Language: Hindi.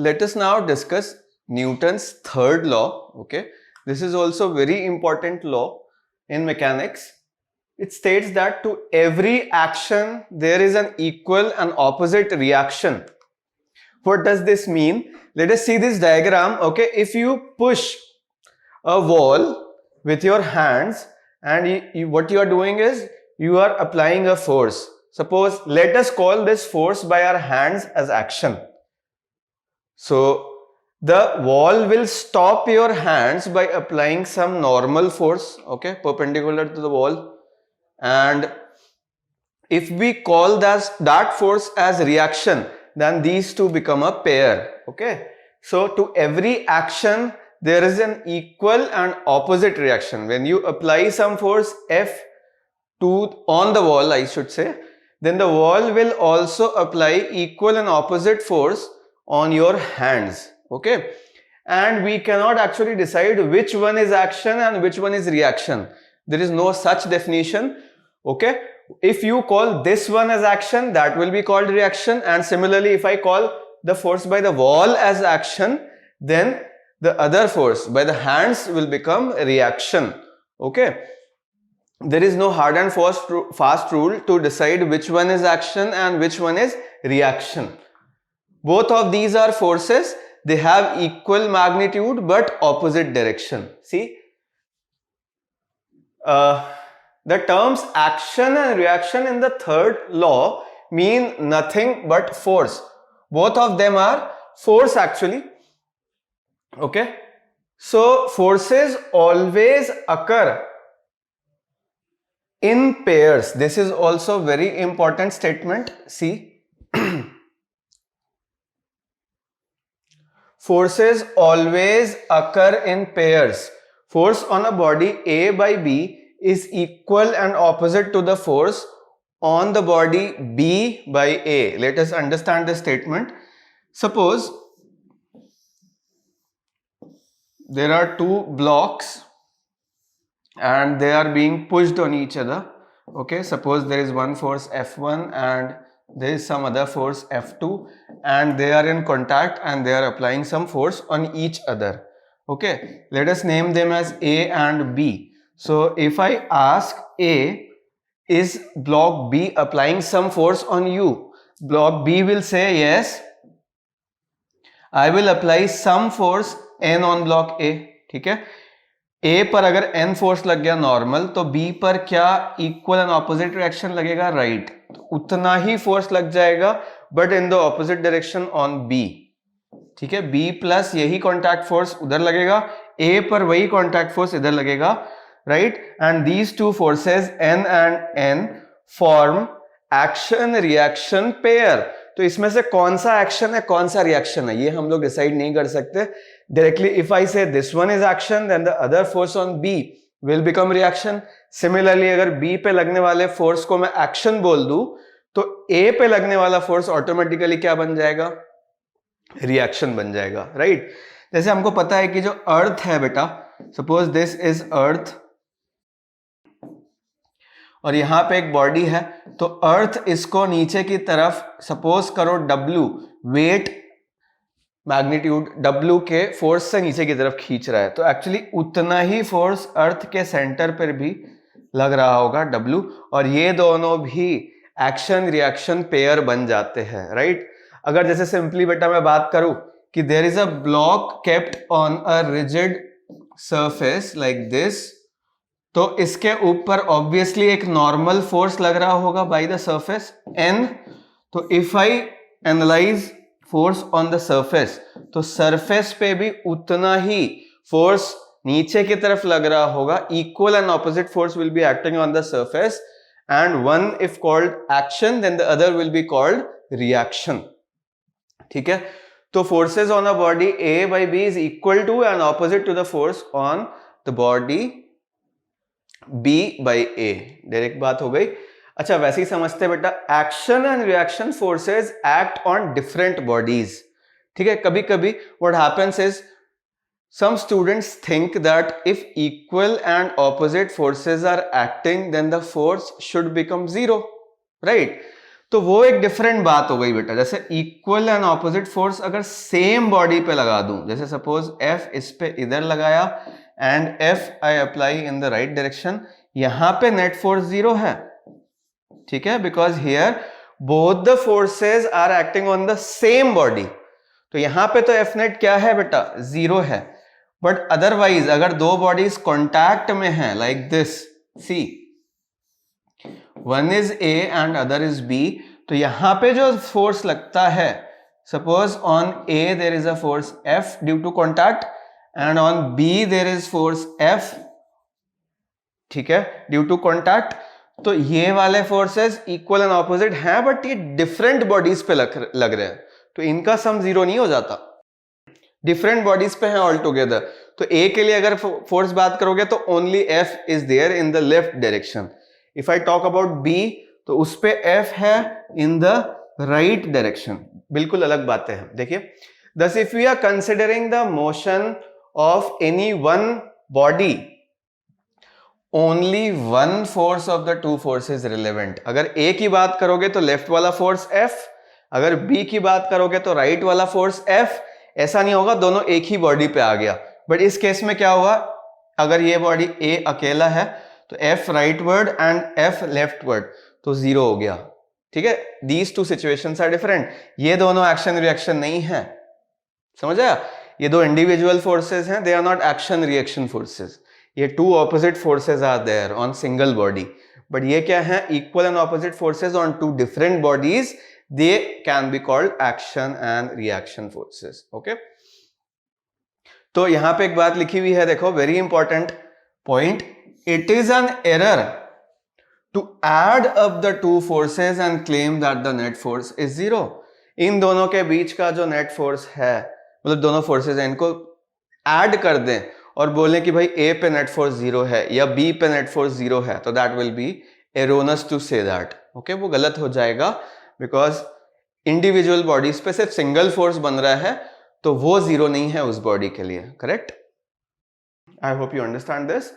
let us now discuss Newton's third law. Okay, this is also very important law in mechanics. It states that to every action there is an equal and opposite reaction. What does this mean? Let us see this diagram. Okay, if you push a wall with your hands and what you are doing is you are applying a force. Suppose let us call this force by our hands as action. So the wall will stop your hands by applying some normal force, okay, perpendicular to the wall, and if we call that force as reaction, then these two become a pair. Okay, so to every action there is an equal and opposite reaction. When you apply some force F on the wall, I should say, then the wall will also apply equal and opposite force on your hands. Okay, and we cannot actually decide which one is action and which one is reaction. There is no such definition. Okay, if you call this one as action, that will be called reaction, and similarly if I call the force by the wall as action, then the other force by the hands will become reaction. Okay, there is no hard and fast rule to decide which one is action and which one is reaction. Both of these are forces, they have equal magnitude but opposite direction. See, the terms action and reaction in the third law mean nothing but force. Both of them are force actually. Okay, so forces always occur in pairs. This is also very important statement. See, forces always occur in pairs. Force on a body A by B is equal and opposite to the force on the body B by A. Let us understand this statement. Suppose there are two blocks and they are being pushed on each other. Okay, suppose there is one force F1 and there is some other force F2 and they are in contact and they are applying some force on each other. Okay, let us name them as A and B. So if I ask A, is block B applying some force on you? Block B will say yes, I will apply some force N on block A. ठीक है, A पर अगर N फोर्स लग गया नॉर्मल, तो B पर क्या इक्वल एंड ऑपोजिट रिएक्शन लगेगा? राइट, तो उतना ही फोर्स लग जाएगा but in the opposite direction on B. ठीक है, B प्लस यही कॉन्टैक्ट फोर्स उधर लगेगा, A पर वही कॉन्टैक्ट फोर्स इधर लगेगा. Right, and these two forces N and N form action reaction pair. तो इसमें से कौन सा एक्शन है कौन सा रिएक्शन है ये हम लोग डिसाइड नहीं कर सकते directly. If I say this one is action then the other force on B will become reaction. Similarly अगर बी पे लगने वाले फोर्स को मैं एक्शन बोल दूं तो ए पे लगने वाला फोर्स ऑटोमेटिकली क्या बन जाएगा? रिएक्शन बन जाएगा. राइट, जैसे हमको पता है कि जो अर्थ है बेटा, सपोज दिस इज अर्थ और यहां पे एक बॉडी है, तो अर्थ इसको नीचे की तरफ सपोज करो W वेट मैग्नीट्यूड W के फोर्स से नीचे की तरफ खींच रहा है, तो एक्चुअली उतना ही फोर्स अर्थ के सेंटर पर भी लग रहा होगा W, और ये दोनों भी एक्शन रिएक्शन पेयर बन जाते हैं. राइट, अगर जैसे सिंपली बेटा मैं बात करूं कि there is a block kept on a rigid surface like this, तो इसके ऊपर ऑब्वियसली एक नॉर्मल फोर्स लग रहा होगा बाय द सरफेस N. तो if I analyse force on the surface, तो सरफेस पे भी उतना ही फोर्स नीचे की तरफ लग रहा होगा. Equal and opposite force will be acting on the surface and one if called action then the other will be called reaction. ठीक है, तो forces on a body A by B is equal to and opposite to the force on the body B by A. Direct बात हो गई. अच्छा, वैसे ही समझते बेटा, action and reaction forces act on different bodies. ठीक है, कभी कभी what happens is some students think that if equal and opposite forces are acting then the force should become zero. Right, तो वो एक डिफरेंट बात हो गई बेटा। जैसे इक्वल एंड ऑपोजिट फोर्स अगर सेम बॉडी पे लगा दूं, जैसे सपोज F इस पे इधर लगाया and F I apply in the right direction, यहां पे नेट फोर्स 0 है, ठीक है, because here both the forces are acting on the same body. तो यहां पे तो F नेट क्या है बेटा, 0 है। बट अदरवाइज अगर दो बॉडीज कॉन्टैक्ट में है like this, see one is A and other is B, तो यहां पे जो फोर्स लगता है, suppose on A there is a force F due to contact and on B there is force F, ठीक है, ड्यू टू कॉन्टैक्ट। तो ये वाले फोर्सेस इक्वल एंड ऑपोजिट हैं, बट ये डिफरेंट बॉडीज पे लग रहे हैं, तो इनका सम 0 नहीं हो जाता, डिफरेंट बॉडीज पे हैं ऑल टुगेदर। तो A के लिए अगर फोर्स बात करोगे तो only F is there in the left direction. If I talk about B, तो उस पे F है इन द राइट डायरेक्शन, बिल्कुल अलग बातें हैं। देखिए, thus if we are considering the motion of any one body, only one force of the two forces relevant। अगर A की बात करोगे तो लेफ्ट वाला फोर्स F, अगर B की बात करोगे तो राइट वाला फोर्स F। ऐसा नहीं होगा दोनों एक ही बॉडी पे आ गया, बट इस केस में क्या होगा, अगर ये बॉडी A अकेला है तो F rightward and F leftward, तो 0 हो गया, ठीक है। These two situations are different, ये दोनों एक्शन रिएक्शन नहीं है, समझ आया। ये दो इंडिविजुअल फोर्सेस हैं, they are not action reaction forces. ये two opposite forces are there on single body, but ये क्या है, equal and opposite forces on two different bodies, they can be called action and reaction forces, okay. तो यहां पे एक बात लिखी हुई है, देखो, very important point, it is an error to add up the two forces and claim that the net force is 0। इन दोनों के बीच का जो नेट फोर्स है, मतलब दोनों फोर्सेस हैं, इनको ऐड कर दें और बोलें कि भाई A पे नेट फोर्स 0 है या B पे नेट फोर्स 0 है, तो that will be erroneous to say that, okay. वो गलत हो जाएगा, बिकॉज इंडिविजुअल बॉडीज पे सिर्फ सिंगल फोर्स बन रहा है, तो वो 0 नहीं है उस बॉडी के लिए, correct. I hope you understand this.